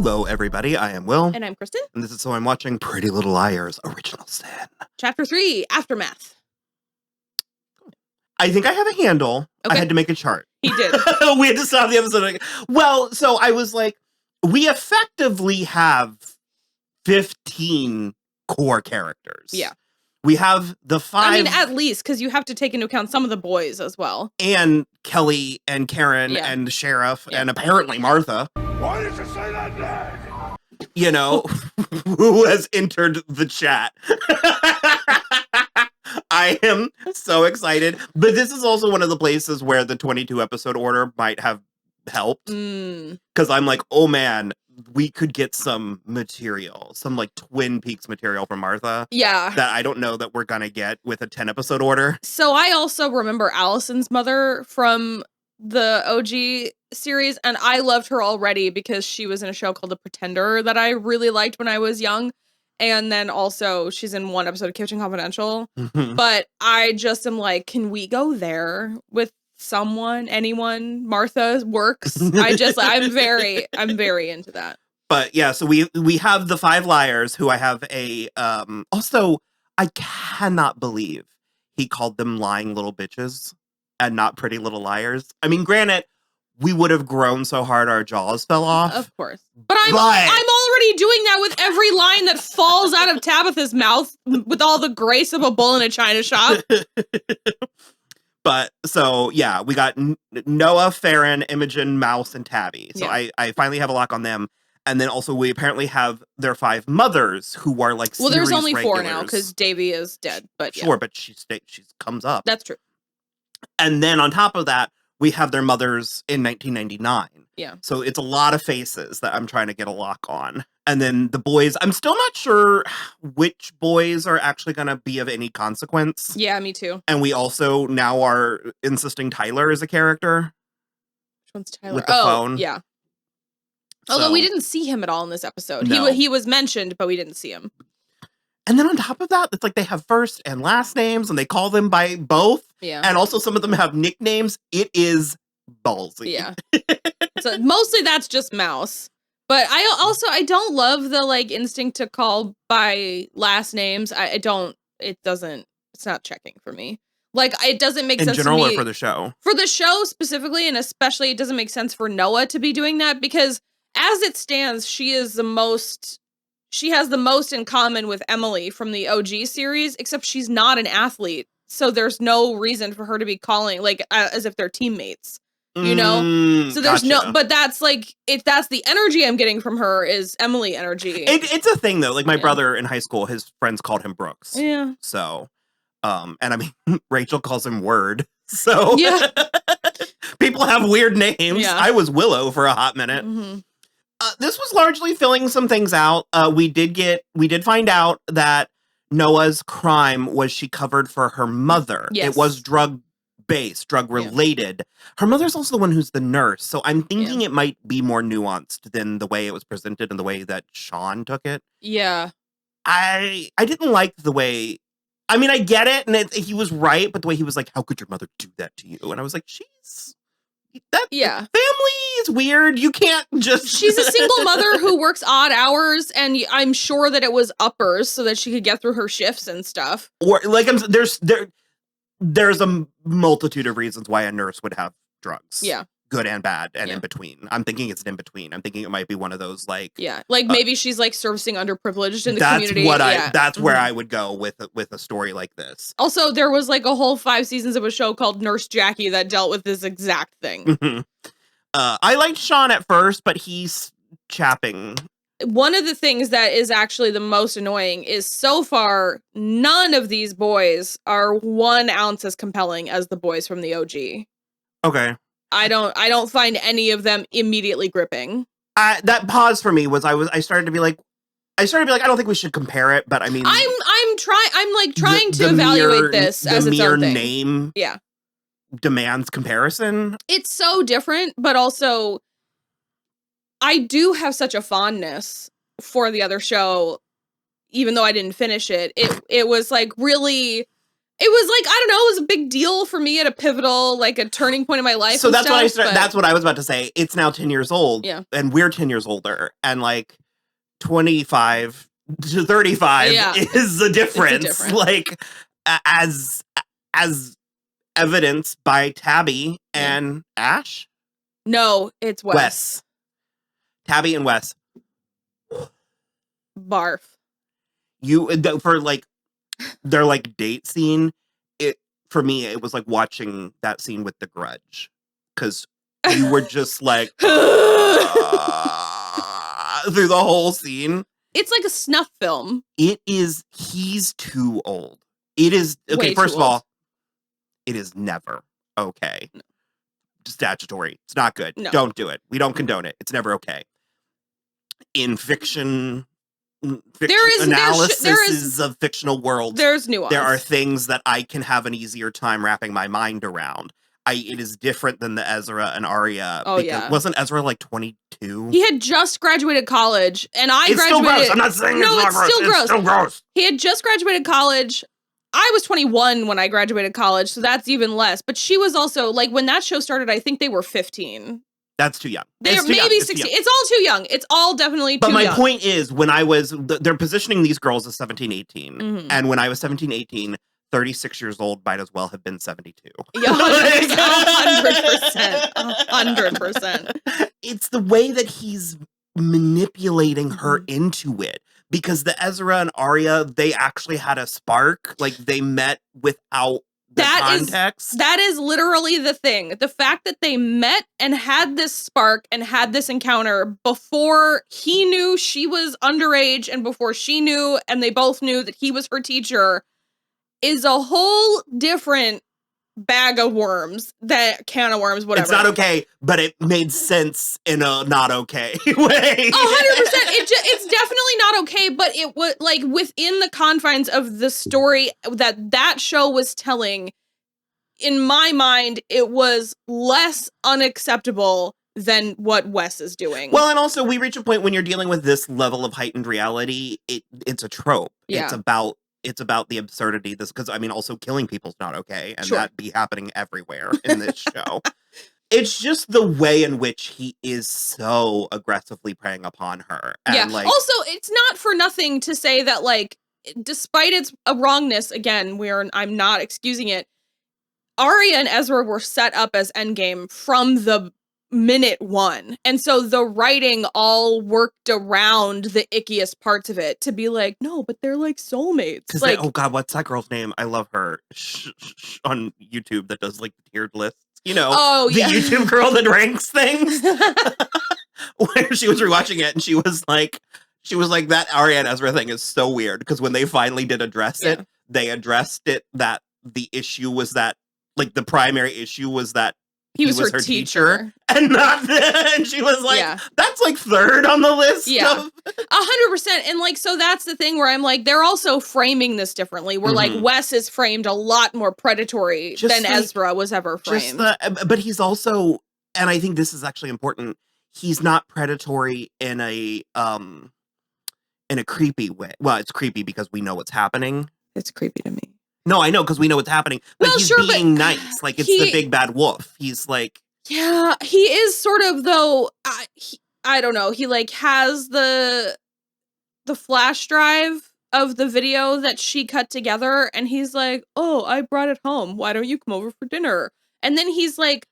Hello, everybody. I am Will. And I'm Kristen. And this is So I'm Watching Pretty Little Liars Original Sin. Chapter 3, Aftermath. I think I have a handle. Okay. I had to make a chart. He did. We had to stop the episode. Well, so I was like, we effectively have 15 core characters. Yeah. We have the 5. I mean, at least, because you have to take into account some of the boys as well. And Kelly and Karen and the sheriff and apparently Martha. Why did you say that name? You know, who has entered the chat. I am so excited. But this is also one of the places where the 22 episode order might have helped. Because I'm like, oh man, we could get some material, some like Twin Peaks material from Martha. Yeah. That I don't know that we're going to get with a 10 episode order. So I also remember Allison's mother from the OG series, and I loved her already because she was in a show called The Pretender that I really liked when I was young. And then also she's in one episode of Kitchen Confidential. But I just am like, can we go there with someone, anyone? Martha works. I'm very into that. But yeah, so we have the 5 liars who I have a also I cannot believe he called them lying little bitches and not pretty little liars. I mean, granted, we would have grown so hard our jaws fell off. Of course. But I'm already doing that with every line that falls out of Tabitha's mouth with all the grace of a bull in a china shop. But so, yeah, we got Noah, Farron, Imogen, Mouse, and Tabby. So I finally have a lock on them. And then also we apparently have their 5 mothers who are like well, there's only regulars. 4 now because Davy is dead. But sure, but she comes up. That's true. And then on top of that, we have their mothers in 1999. Yeah. So it's a lot of faces that I'm trying to get a lock on. And then the boys, I'm still not sure which boys are actually going to be of any consequence. Yeah, me too. And we also now are insisting Tyler is a character. Which one's Tyler? With the phone. Yeah. So, although we didn't see him at all in this episode. No. He was mentioned, but we didn't see him. And then on top of that, it's like they have first and last names and they call them by both. Yeah. And also some of them have nicknames. It is ballsy. Yeah. So mostly that's just Mouse. But I don't love the like instinct to call by last names. It's not checking for me. Like it doesn't make sense in general to me, or for the show? For the show specifically, and especially it doesn't make sense for Noah to be doing that because as it stands, she has the most in common with Emily from the OG series, except she's not an athlete. So there's no reason for her to be calling like as if they're teammates, you know? So there's but that's like, if that's the energy I'm getting from her is Emily energy. It's a thing though. Like my brother in high school, his friends called him Brooks. Yeah. So, and I mean, Rachel calls him Word. So yeah. People have weird names. Yeah. I was Willow for a hot minute. This was largely filling some things out. We did find out that Noah's crime was she covered for her mother. Yes. It was drug-based, drug-related. Yeah. Her mother's also the one who's the nurse, so I'm thinking it might be more nuanced than the way it was presented and the way that Sean took it. Yeah. I didn't like the way... I mean, I get it, and he was right, but the way he was like, how could your mother do that to you? And I was like, family is weird. You can't just... She's a single mother who works odd hours, and I'm sure that it was uppers so that she could get through her shifts and stuff. Or like there's a multitude of reasons why a nurse would have drugs. Yeah. Good and bad and in between. I'm thinking it's in between. I'm thinking it might be one of those like... Yeah, like maybe she's like servicing underprivileged in the community. That's where I would go with a story like this. Also, there was like a whole 5 seasons of a show called Nurse Jackie that dealt with this exact thing. I liked Sean at first, but he's chapping. One of the things that is actually the most annoying is so far, none of these boys are 1 ounce as compelling as the boys from the OG. Okay. I don't find any of them immediately gripping. That pause for me was I started to be like, I don't think we should compare it, but I mean, I'm trying to evaluate this as its own thing. Name demands comparison. It's so different, but also I do have such a fondness for the other show, even though I didn't finish it. It was like really It was like, I don't know, it was a big deal for me at a pivotal, like a turning point in my life. So and that's stuff, what I started. That's what I was about to say. It's now 10 years old. Yeah. And we're 10 years older. And like 25 to 35 is the difference. Like as evidenced by Tabby and Ash. No, it's Wes. Tabby and Wes. Barf. For like their like date scene, for me it was like watching that scene with The Grudge, because you were just like through the whole scene. It's like a snuff film. It is. He's too old. It is okay. Way First of old. all, it is never okay. No. Statutory. It's not good. No. Don't do it. We don't condone it. It's never okay. In fiction analysis of fictional worlds, there's nuance. There are things that I can have an easier time wrapping my mind around. It is different than the Ezra and Arya. Oh, yeah. Wasn't Ezra like 22? He had just graduated college, and I It's graduated. still gross. I'm not saying it's not gross. Still gross. It's still gross. He had just graduated college. I was 21 when I graduated college, so that's even less. But she was also, like, when that show started, I think they were 15. That's too young. They're maybe 16. It's all too young. It's all definitely too young. But my point is, when I was, they're positioning these girls as 17, 18. Mm-hmm. And when I was 17, 18, 36 years old might as well have been 72. Yeah, 100%. 100%. It's the way that he's manipulating her into it. Because the Ezra and Arya, they actually had a spark. Like, they met without the context. That is literally the thing. The fact that they met and had this spark and had this encounter before he knew she was underage and before she knew and they both knew that he was her teacher is a whole different bag of worms, that can of worms, whatever. It's not okay, but it made sense in a not okay way. 100%. It's definitely not okay, but it was like within the confines of the story that show was telling. In my mind, it was less unacceptable than what Wes is doing. Well, and also we reach a point when you're dealing with this level of heightened reality, it's a trope. Yeah. It's about the absurdity. Because I mean, also killing people's not okay, and Sure. that be happening everywhere in this show. It's just the way in which he is so aggressively preying upon her. And yeah. Like, also, it's not for nothing to say that, like, despite its wrongness, again, I'm not excusing it. Arya and Ezra were set up as endgame from the minute one. And so the writing all worked around the ickiest parts of it to be like, no, but they're like soulmates. Like, oh God, what's that girl's name? I love her on YouTube that does like tiered lists. You know, the YouTube girl that ranks things. Where she was rewatching it and she was like, that Arya and Ezra thing is so weird because when they finally did address it, they addressed it that the issue was that, like, the primary issue was that he was her teacher and not and she was like, that's like third on the list. Yeah, 100%. And like, so that's the thing where I'm like, they're also framing this differently. Where like Wes is framed a lot more predatory than Ezra was ever framed. But he's also, and I think this is actually important, he's not predatory in a creepy way. Well, it's creepy because we know what's happening. It's creepy to me. No, I know, because we know what's happening. But he's being nice. Like, it's the big bad wolf. He's like... Yeah, he is sort of, though, I don't know. He, like, has the flash drive of the video that she cut together, and he's like, oh, I brought it home. Why don't you come over for dinner? And then he's, like,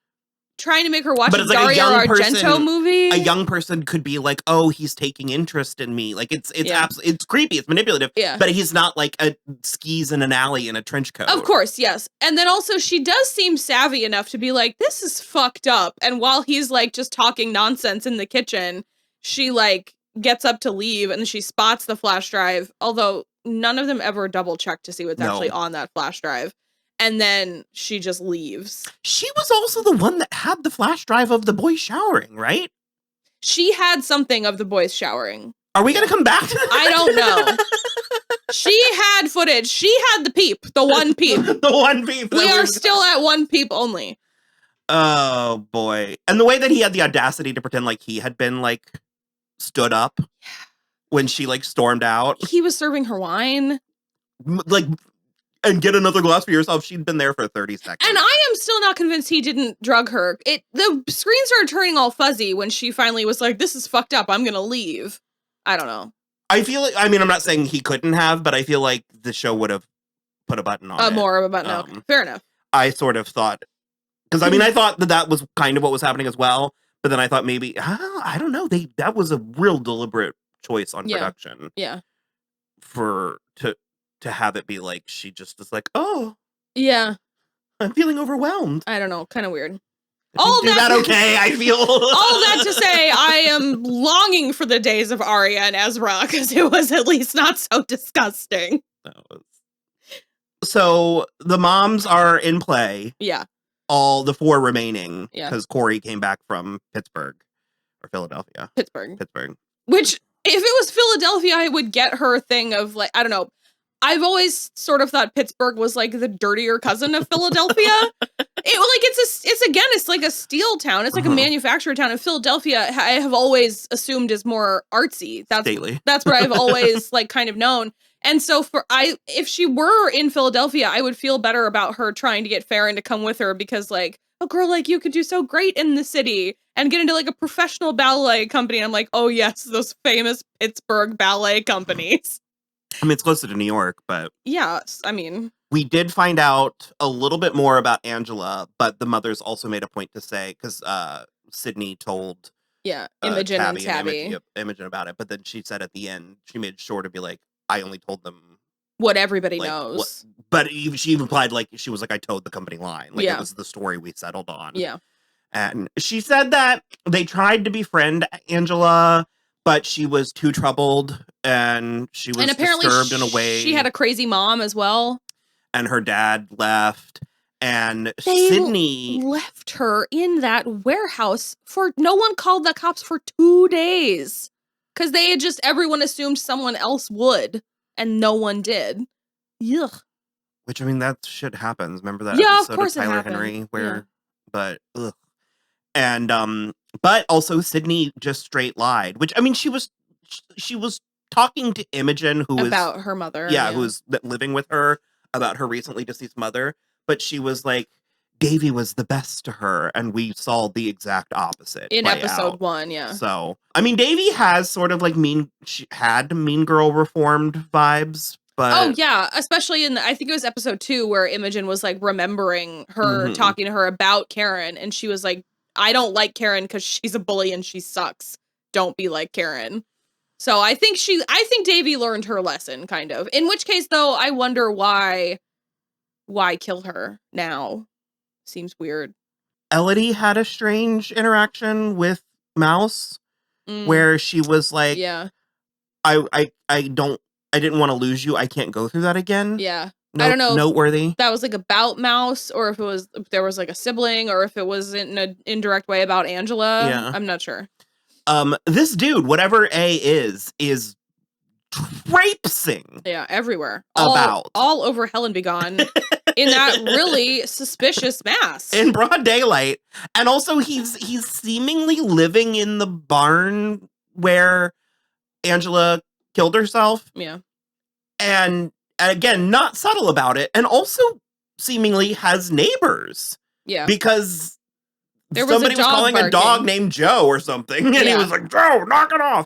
trying to make her watch a Dario Argento movie. A young person could be like, oh, he's taking interest in me. Like, it's creepy, it's manipulative. Yeah. But he's not like a skis in an alley in a trench coat. Of course, yes. And then also she does seem savvy enough to be like, this is fucked up. And while he's like just talking nonsense in the kitchen, she like gets up to leave and she spots the flash drive. Although none of them ever double check to see what's actually on that flash drive. And then she just leaves. She was also the one that had the flash drive of the boys showering, right? She had something of the boys showering. Are we going to come back to that? I don't know. She had footage. She had the peep. The one peep. The one peep. We are still at one peep only. Oh, boy. And the way that he had the audacity to pretend like he had been, like, stood up when she, like, stormed out. He was serving her wine. Like... and get another glass for yourself. She'd been there for 30 seconds. And I am still not convinced he didn't drug her. The screen started turning all fuzzy when she finally was like, this is fucked up. I'm going to leave. I don't know. I feel like, I mean, I'm not saying he couldn't have, but I feel like the show would have put a button on it. More of a button. Okay. Fair enough. I sort of thought, because I mean, I thought that was kind of what was happening as well. But then I thought maybe, I don't know. That was a real deliberate choice on production. Yeah. To have it be like, she just is like, oh. Yeah. I'm feeling overwhelmed. I don't know. Kind of weird. All that okay, I feel. All that to say, I am longing for the days of Arya and Ezra, because it was at least not so disgusting. So the moms are in play. Yeah. All the 4 remaining. Yeah. Because Corey came back from Pittsburgh. Or Philadelphia. Pittsburgh. Which, if it was Philadelphia, I would get her thing of like, I don't know. I've always sort of thought Pittsburgh was like the dirtier cousin of Philadelphia. It's like a steel town. It's like a manufacturer town. And Philadelphia, I have always assumed is more artsy. stately. That's what I've always like kind of known. And so if she were in Philadelphia, I would feel better about her trying to get Farron to come with her, because like a girl like you could do so great in the city and get into like a professional ballet company. And I'm like, oh yes, those famous Pittsburgh ballet companies. I mean, it's closer to New York, but... Yeah, I mean... We did find out a little bit more about Angela, but the mothers also made a point to say, because Sydney told... Imogen and Tabby. Imogen about it, but then she said at the end, she made sure to be like, I only told them... What everybody knows. But she even implied, like, she was like, I told the company line. Like, it was the story we settled on. Yeah. And she said that they tried to befriend Angela... But she was too troubled, and she was disturbed in a way. She had a crazy mom as well. And her dad left. And they Sydney left her in that warehouse for... No one called the cops for 2 days. Because they had everyone assumed someone else would. And no one did. Yuck. Which, I mean, that shit happens. Remember that episode of course Tyler Henry? Where, but, ugh. And, but also Sydney just straight lied, which, I mean, she was talking to Imogen, about her mother. Yeah, who was living with her, about her recently deceased mother. But she was like, Davy was the best to her. And we saw the exact opposite. In episode 1, yeah. So, I mean, Davy has sort of like she had Mean Girl reformed vibes. But... Oh, yeah. Especially I think it was episode 2 where Imogen was like remembering her talking to her about Karen. And she was like, I don't like Karen because she's a bully and she sucks. Don't be like Karen. So I think Davy learned her lesson, kind of. In which case, though, I wonder why kill her now? Seems weird. Elodie had a strange interaction with Mouse where she was like, I didn't want to lose you. I can't go through that again. Yeah. I don't know. Noteworthy. That was like about Mouse, or if there was like a sibling, or if it was in an indirect way about Angela. Yeah. I'm not sure. This dude, whatever A is traipsing. Yeah, everywhere. All over Helen Begone in that really suspicious mask. In broad daylight. And also he's seemingly living in the barn where Angela killed herself. Yeah. And again, not subtle about it, and also seemingly has neighbors. Yeah. Because somebody was calling barking. a dog named Joe or something, and he was like, Joe, knock it off.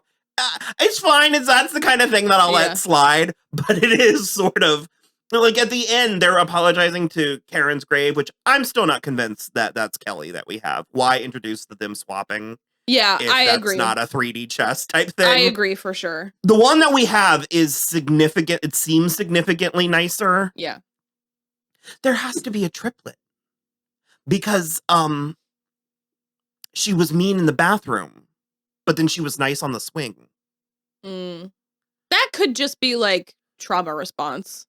It's fine. That's the kind of thing that I'll let slide, but it is sort of, like, at the end, they're apologizing to Karen's grave, which I'm still not convinced that that's Kelly that we have. Why introduce them swapping? Yeah, I agree. It's not a 3D chess type thing. I agree for sure. The one that we have is significant. It seems significantly nicer. Yeah. There has to be a triplet. Because she was mean in the bathroom, but then she was nice on the swing. That could just be like trauma response.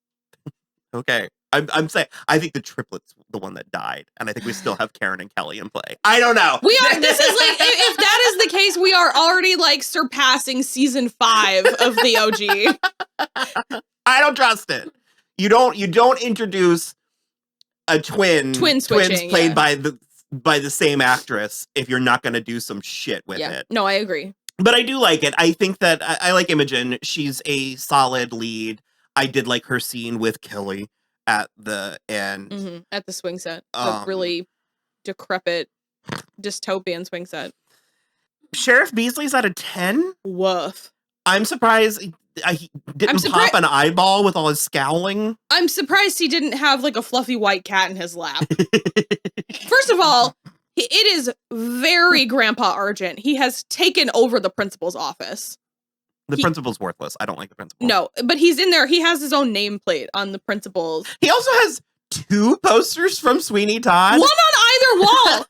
Okay. I'm saying, I think the triplet's the one that died, and I think we still have Karen and Kelly in play. I don't know. This is like, if that is the case, we are already like surpassing season 5 of the OG. I don't trust it. You don't introduce a twins played by the same actress if you're not going to do some shit with it. No, I agree. But I do like it. I think that I like Imogen. She's a solid lead. I did like her scene with Kelly at the end. Mm-hmm. At the swing set. The Um, really decrepit dystopian swing set. Sheriff Beasley's at a 10. Woof. I'm surprised he didn't pop an eyeball with all his scowling. I'm surprised he didn't have like a fluffy white cat in his lap. First of all, it is very Grandpa Argent. He has taken over the principal's office. The principal's worthless. I don't like the principal. No, but he's in there. He has his own nameplate on the principal's. He also has 2 posters from Sweeney Todd. One on either wall.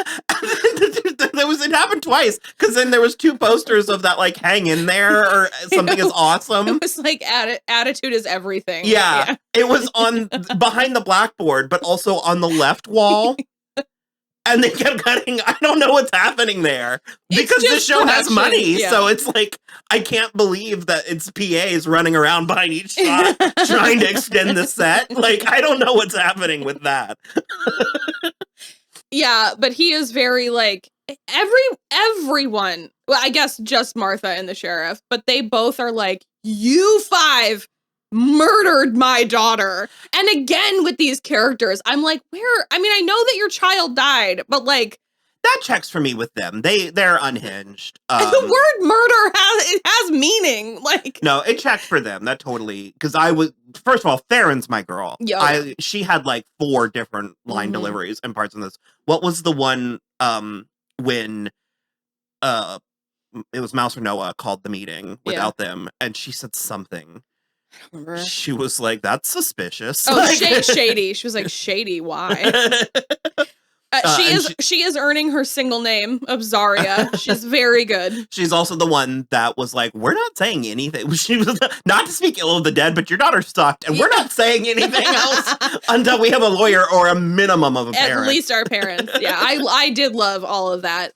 It happened twice, because then there was 2 posters of that, like, hang in there or something is awesome. It was like attitude is everything. Yeah. It was on behind the blackboard, but also on the left wall. And they kept cutting. I don't know what's happening there, because the show has money. Yeah. So it's like, I can't believe that it's PAs running around behind each shot trying to extend the set. Like, I don't know what's happening with that. Yeah, but he is very like everyone. Well, I guess just Martha and the sheriff, but they both are like, you 5 murdered my daughter. And again, with these characters, I'm like, I mean, I know that your child died, but like, that checks for me with them. They're unhinged. The word murder has meaning. Like, no, it checked for them. That totally, because first of all, Theron's my girl. Yeah. She had like 4 different line deliveries and parts in this. What was the one when it was Mouse or Noah called the meeting without them, and she said something. I don't remember. She was like, "That's suspicious." Oh, shady. She was like, "Shady, why?" She is earning her single name of Zarya. She's very good. She's also the one that was like, "We're not saying anything." She was not to speak ill of the dead, but your daughter sucked, and we're not saying anything else until we have a lawyer or a minimum of a parent. At least our parents. Yeah, I did love all of that.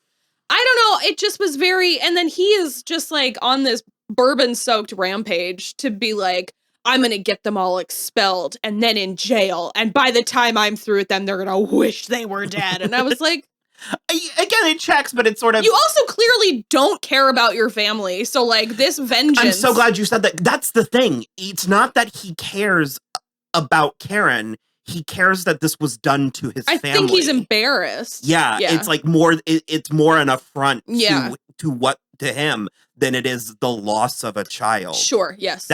I don't know. It just was very, and then he is just like on this bourbon-soaked rampage to be like, I'm going to get them all expelled and then in jail. And by the time I'm through with them, they're going to wish they were dead. And I was like, again, it checks, but it's sort of, you also clearly don't care about your family. So like this vengeance. I'm so glad you said that. That's the thing. It's not that he cares about Karen. He cares that this was done to his family. I think he's embarrassed. Yeah. It's like it's more an affront to him than it is the loss of a child. Sure. Yes.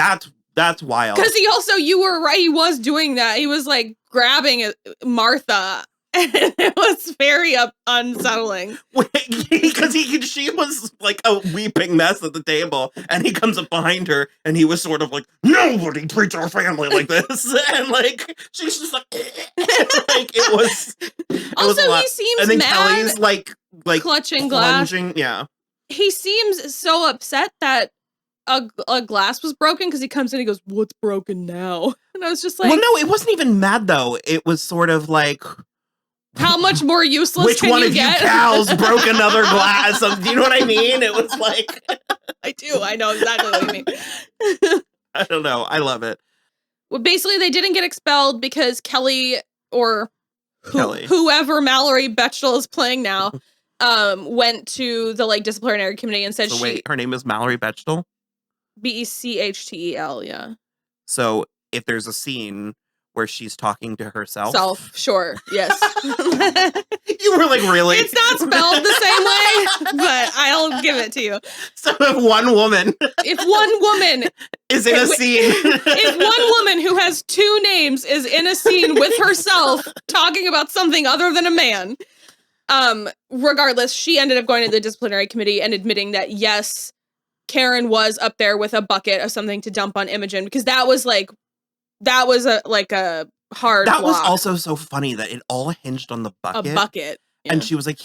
That's wild. Because you were right. He was doing that. He was like grabbing Martha, and it was very unsettling. Because she was like a weeping mess at the table, and he comes up behind her, and he was sort of like, nobody treats our family like this, and like she's just like, like it was. Also, he seems and then mad. Kelly's like clutching glass. Yeah, he seems so upset that a glass was broken, because he comes in and he goes, what's broken now? And I was just like, well, no, it wasn't even mad though. It was sort of like, how much more useless which can one you of get? you cows broke another glass? Do you know what I mean? It was like, I do. I know exactly what you mean. I don't know. I love it. Well, basically, they didn't get expelled because Kelly or whoever Mallory Bechtel is playing now went to the like disciplinary committee and said wait, her name is Mallory Bechtel? Bechtel, yeah. So if there's a scene where she's talking to herself. Sure, yes. You were like, really? It's not spelled the same way, but I'll give it to you. So if one woman is in a scene. If one woman who has 2 names is in a scene with herself talking about something other than a man, regardless, she ended up going to the disciplinary committee and admitting that, yes, Karen was up there with a bucket of something to dump on Imogen, because that was a hard That block. was also so funny that it all hinged on the bucket. A bucket. Yeah. And she was like,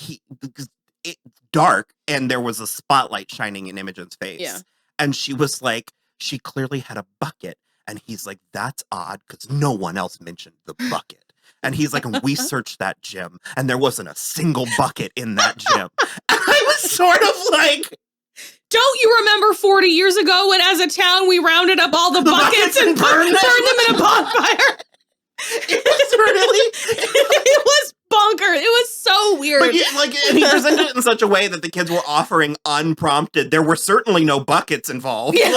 it's dark, and there was a spotlight shining in Imogen's face. Yeah. And she was like, she clearly had a bucket. And he's like, that's odd, because no one else mentioned the bucket. And he's like, we searched that gym, and there wasn't a single bucket in that gym. And I was sort of like, don't you remember 40 years ago when, as a town, we rounded up all the buckets and burned them in a bonfire? It was really... It was bonkers. It was so weird. But and he presented it in such a way that the kids were offering unprompted. There were certainly no buckets involved. Yeah,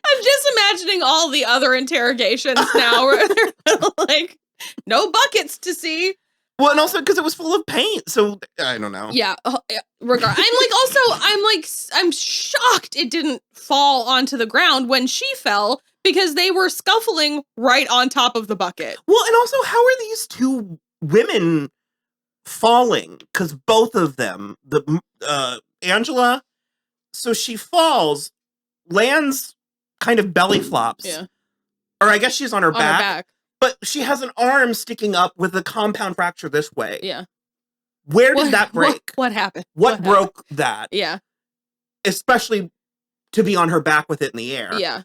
I'm just imagining all the other interrogations now where they're like, no buckets to see. Well, and also because it was full of paint, so I don't know. Yeah. I'm shocked it didn't fall onto the ground when she fell because they were scuffling right on top of the bucket. Well, and also, how are these two women falling? Because both of them, Angela, so she falls, lands, kind of belly flops. Yeah. Or I guess she's on her On back. her back. But she has an arm sticking up with a compound fracture this way. Yeah. Where did that break? What happened? What broke that? Yeah. Especially to be on her back with it in the air. Yeah.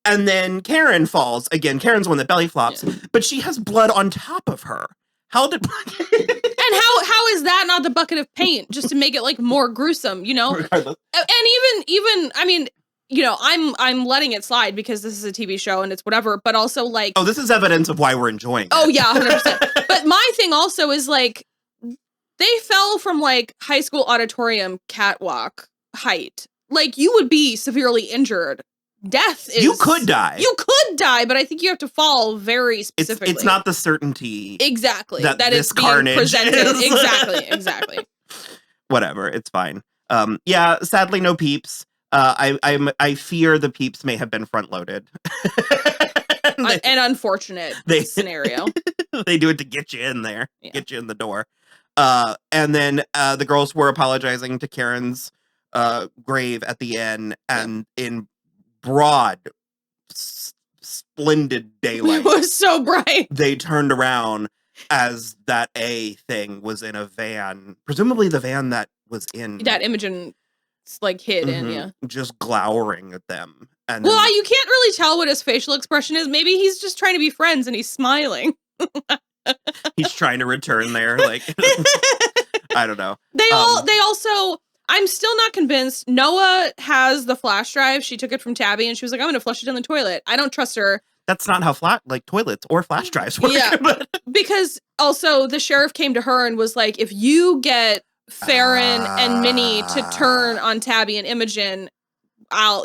And then Karen falls. Again, Karen's one that belly flops. Yeah. But she has blood on top of her. How did... And how is that not the bucket of paint? Just to make it like more gruesome, you know? Regardless. And even I mean, you know, I'm letting it slide because this is a TV show and it's whatever, but also like... Oh, this is evidence of why we're enjoying it. Oh, yeah, 100%. But my thing also is like, they fell from like high school auditorium catwalk height. Like, you would be severely injured. Death is... You could die. You could die, but I think you have to fall very specifically. It's not the certainty. Exactly. That it's this being carnage presented. is. Exactly. Whatever, it's fine. Yeah, sadly, no peeps. I fear the peeps may have been front loaded. An unfortunate scenario. They do it to get you in there, Yeah. get you in the door. And then the girls were apologizing to Karen's grave at the end, and in broad, splendid daylight, It was so bright. they turned around as that A thing was in a van, presumably the van that was in That Imogen like hid in, yeah. just glowering at them. And Well, then, you can't really tell what his facial expression is. Maybe he's just trying to be friends and he's smiling. he's trying to return there, like I don't know. They also, I'm still not convinced. Noah has the flash drive. She took it from Tabby and she was like, I'm gonna flush it in the toilet. I don't trust her. That's not how toilets or flash drives work. Yeah. Because also the sheriff came to her and was like, if you get Farron and Minnie to turn on Tabby and Imogen,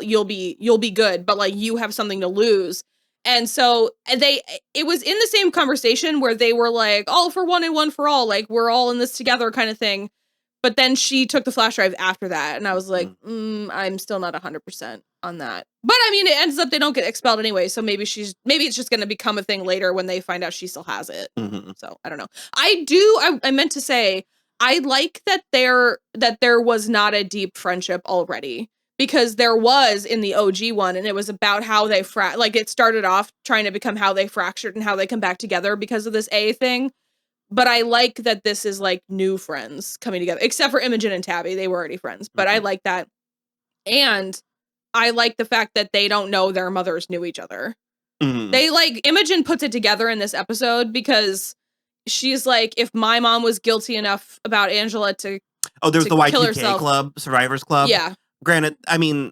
you'll be good, but like you have something to lose. And so it was in the same conversation where they were like, all for one and one for all, like we're all in this together kind of thing. But then she took the flash drive after that, and I was like, I'm still not 100% on that. But I mean, it ends up they don't get expelled anyway, so maybe it's just going to become a thing later when they find out she still has it. Mm-hmm. So I don't know. I meant to say I like that there was not a deep friendship already, because there was in the OG one, and it was about how they it started off trying to become how they fractured and how they come back together because of this A thing. But I like that this is like new friends coming together, except for Imogen and Tabby. They were already friends, but I like that. And I like the fact that they don't know their mothers knew each other. Mm-hmm. They Imogen puts it together in this episode because she's like, if my mom was guilty enough about Angela to there's the Y2K herself. club, Survivors Club. Yeah. Granted, I mean,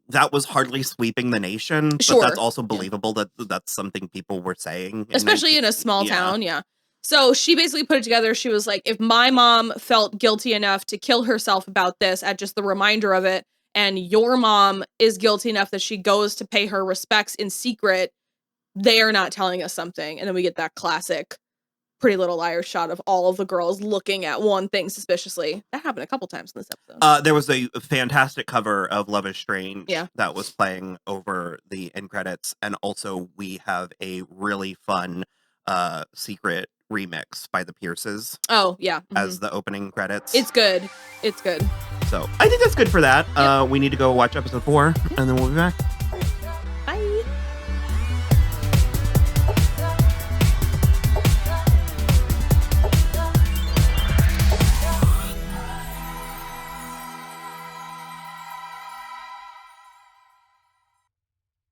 that was hardly sweeping the nation, but Sure. that's also believable that that's something people were saying. Especially in a small town, yeah. So she basically put it together. She was like, if my mom felt guilty enough to kill herself about this at just the reminder of it, and your mom is guilty enough that she goes to pay her respects in secret, they are not telling us something. And then we get that classic Pretty Little Liars shot of all of the girls looking at one thing suspiciously. That happened a couple times in this episode. There was a fantastic cover of Love is Strange that was playing over the end credits. And also we have a really fun secret remix by the Pierces. Oh, yeah. As the opening credits. It's good. It's good. So I think that's good for that. Yep. We need to go watch episode 4 and then we'll be back.